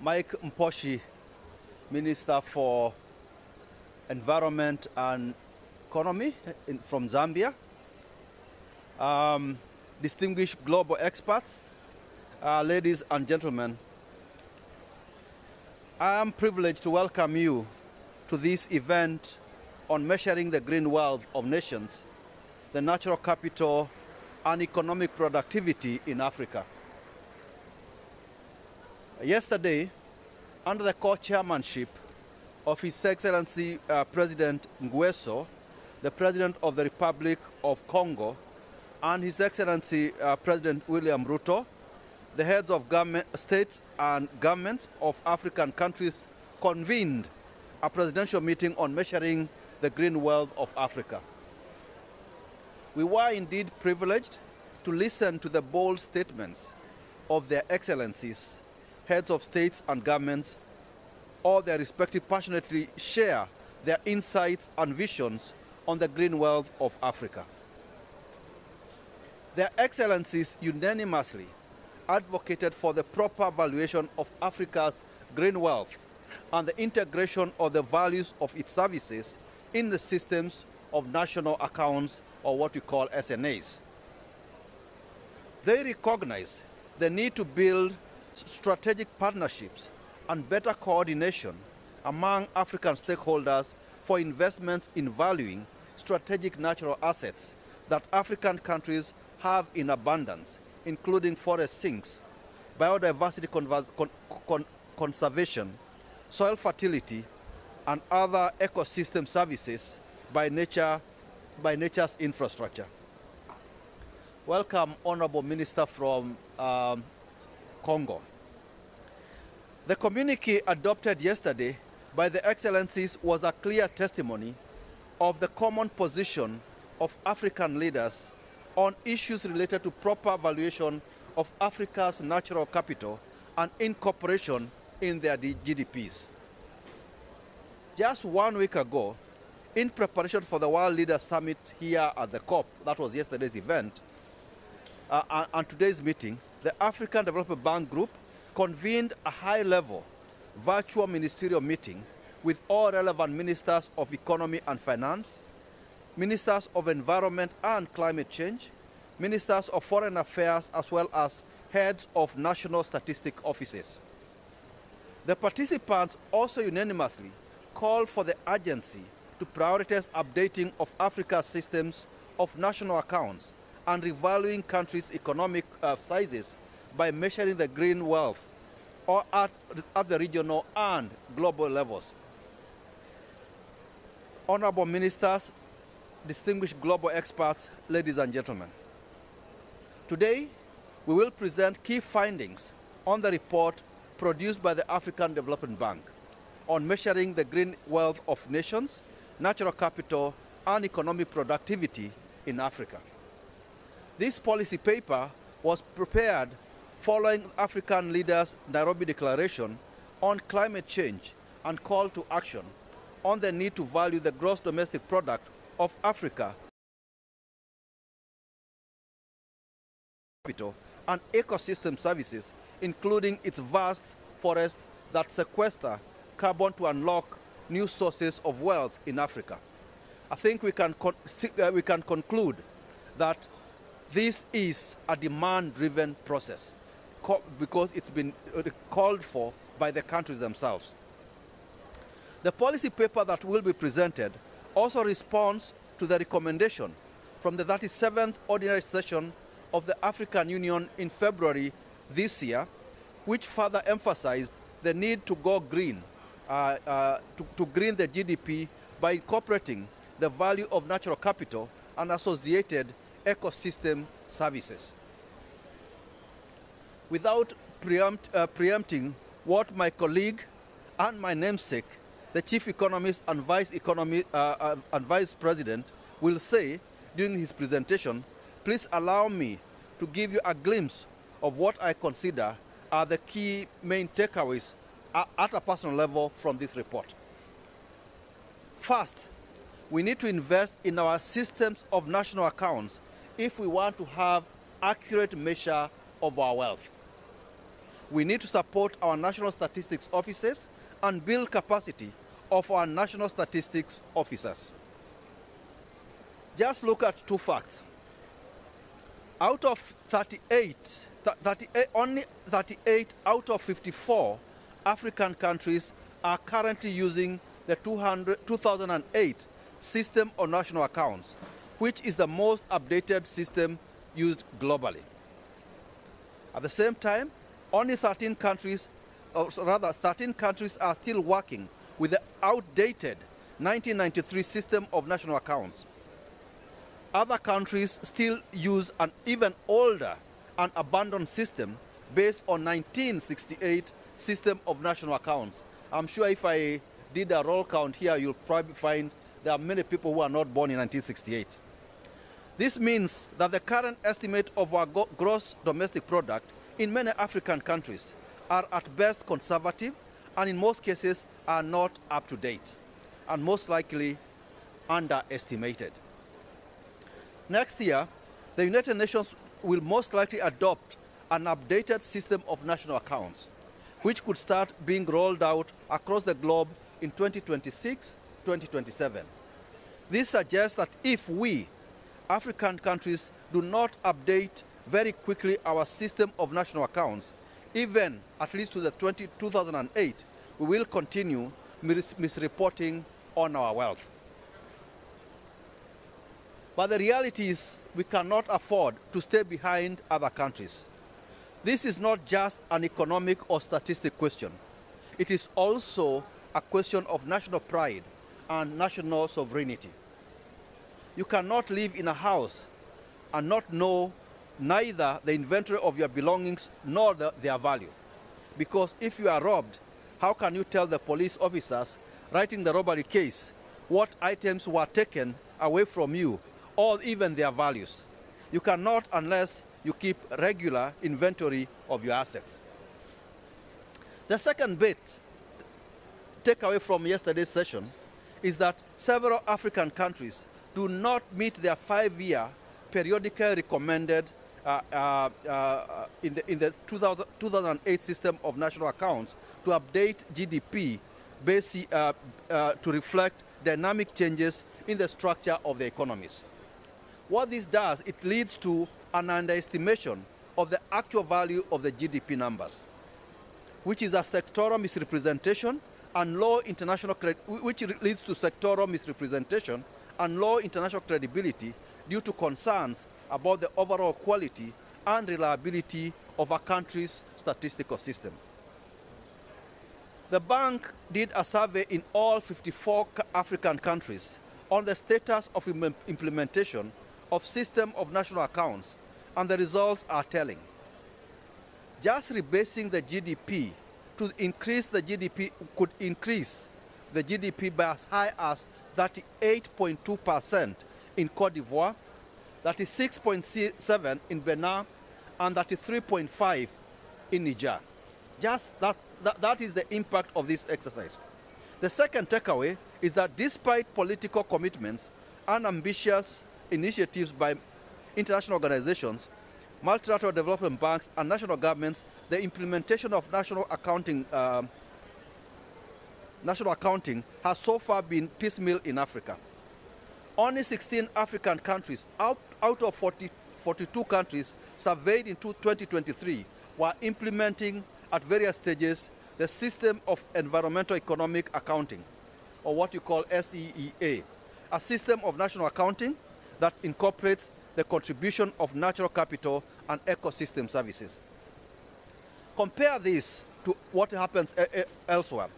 Mike Mposhi, Minister for Environment and Economy from Zambia, distinguished global experts, ladies and gentlemen, I am privileged to welcome you to this event on measuring the green wealth of nations, the natural capital, and economic productivity in Africa. Yesterday, under the co-chairmanship of His Excellency President Nguesso, the President of the Republic of Congo, and His Excellency President William Ruto, the heads of states and governments of African countries convened a presidential meeting on measuring the green wealth of Africa. We were indeed privileged to listen to the bold statements of their excellencies, heads of states and governments, all their respective passionately share their insights and visions on the green wealth of Africa. Their excellencies unanimously advocated for the proper valuation of Africa's green wealth and the integration of the values of its services in the systems of national accounts, or what we call SNAs. They recognize the need to build strategic partnerships and better coordination among African stakeholders for investments in valuing strategic natural assets that African countries have in abundance, including forest sinks, biodiversity conservation, soil fertility, and other ecosystem services by nature's infrastructure. Welcome, Honorable Minister from Congo. The communique adopted yesterday by the Excellencies was a clear testimony of the common position of African leaders on issues related to proper valuation of Africa's natural capital and incorporation in their GDPs. Just 1 week ago, in preparation for the World Leaders Summit here at the COP, that was yesterday's event, and today's meeting, the African Development Bank Group convened a high-level virtual ministerial meeting with all relevant ministers of economy and finance, ministers of environment and climate change, ministers of foreign affairs, as well as heads of national statistic offices. The participants also unanimously called for the agency to prioritize updating of Africa's systems of national accounts and revaluing countries' economic sizes by measuring the green wealth or at the regional and global levels. Honorable ministers, distinguished global experts, ladies and gentlemen, today we will present key findings on the report produced by the African Development Bank on measuring the green wealth of nations, natural capital, and economic productivity in Africa. This policy paper was prepared following African leaders' Nairobi Declaration on climate change and call to action on the need to value the gross domestic product of Africa and ecosystem services, including its vast forests that sequester carbon to unlock new sources of wealth in Africa. I think we can conclude that this is a demand-driven process because it's been called for by the countries themselves. The policy paper that will be presented also responds to the recommendation from the 37th Ordinary Session of the African Union in February this year, which further emphasized the need to go green, to green the GDP by incorporating the value of natural capital and associated ecosystem services. Without preempting what my colleague and my namesake, the Chief Economist and Vice President, will say during his presentation, please allow me to give you a glimpse of what I consider are the key main takeaways at a personal level from this report. First, we need to invest in our systems of national accounts if we want to have accurate measure of our wealth. We need to support our national statistics offices and build capacity of our national statistics officers. Just look at two facts. Out of 38, only 38 out of 54 African countries are currently using the 2008 system of national accounts, which is the most updated system used globally. At the same time, only 13 countries, or rather 13 countries are still working with the outdated 1993 system of national accounts. Other countries still use an even older and abandoned system based on 1968 system of national accounts. I'm sure if I did a roll count here, you'll probably find there are many people who are not born in 1968. This means that the current estimate of our gross domestic product in many African countries are at best conservative and in most cases are not up to date and most likely underestimated. Next year, the United Nations will most likely adopt an updated system of national accounts, which could start being rolled out across the globe in 2026, 2027. This suggests that if we, African countries, do not update very quickly our system of national accounts, even at least to the 2008, we will continue misreporting on our wealth. But the reality is we cannot afford to stay behind other countries. This is not just an economic or statistic question. It is also a question of national pride and national sovereignty. You cannot live in a house and not know neither the inventory of your belongings nor their value. Because if you are robbed, how can you tell the police officers writing the robbery case what items were taken away from you or even their values? You cannot unless you keep regular inventory of your assets. The second bit, takeaway from yesterday's session, is that several African countries do not meet their 5-year periodically recommended in the 2008 system of national accounts to update GDP to reflect dynamic changes in the structure of the economies. What this does, it leads to an underestimation of the actual value of the GDP numbers, which is a sectoral misrepresentation and low international which leads to sectoral misrepresentation and low international credibility due to concerns about the overall quality and reliability of a country's statistical system. The bank did a survey in all 54 African countries on the status of implementation of system of national accounts, and the results are telling. Just rebasing the GDP to increase the GDP could increase the GDP by as high as 38.2% in Cote d'Ivoire, 36.7% in Benin, and 33.5% in Niger. Just that is the impact of this exercise. The second takeaway is that despite political commitments and ambitious initiatives by international organizations, multilateral development banks, and national governments, the implementation of national accounting has so far been piecemeal in Africa. Only 16 African countries out of 42 countries surveyed in 2023 were implementing at various stages the system of environmental economic accounting, or what you call SEEA, a system of national accounting that incorporates the contribution of natural capital and ecosystem services. Compare this to what happens elsewhere.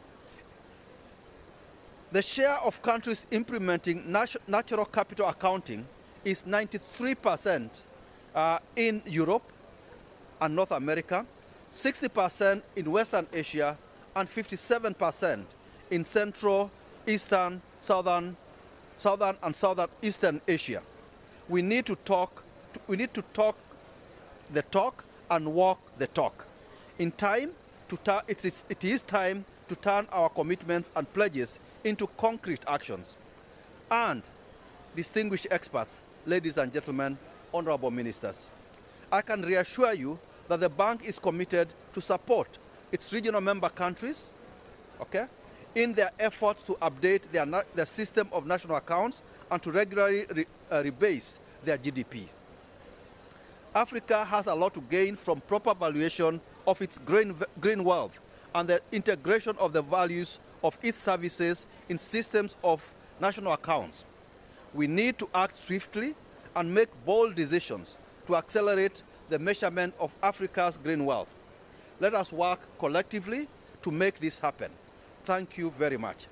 The share of countries implementing natural capital accounting is 93% in Europe and North America, 60% in Western Asia, and 57% in Central, Eastern, Southern and Southeastern Asia. We need to talk the talk and walk the talk. It is time to turn our commitments and pledges into concrete actions. And distinguished experts, ladies and gentlemen, honorable ministers, I can reassure you that the bank is committed to support its regional member countries, okay, in their efforts to update their system of national accounts and to regularly rebase their GDP. Africa has a lot to gain from proper valuation of its green wealth and the integration of the values of its services in systems of national accounts. We need to act swiftly and make bold decisions to accelerate the measurement of Africa's green wealth. Let us work collectively to make this happen. Thank you very much.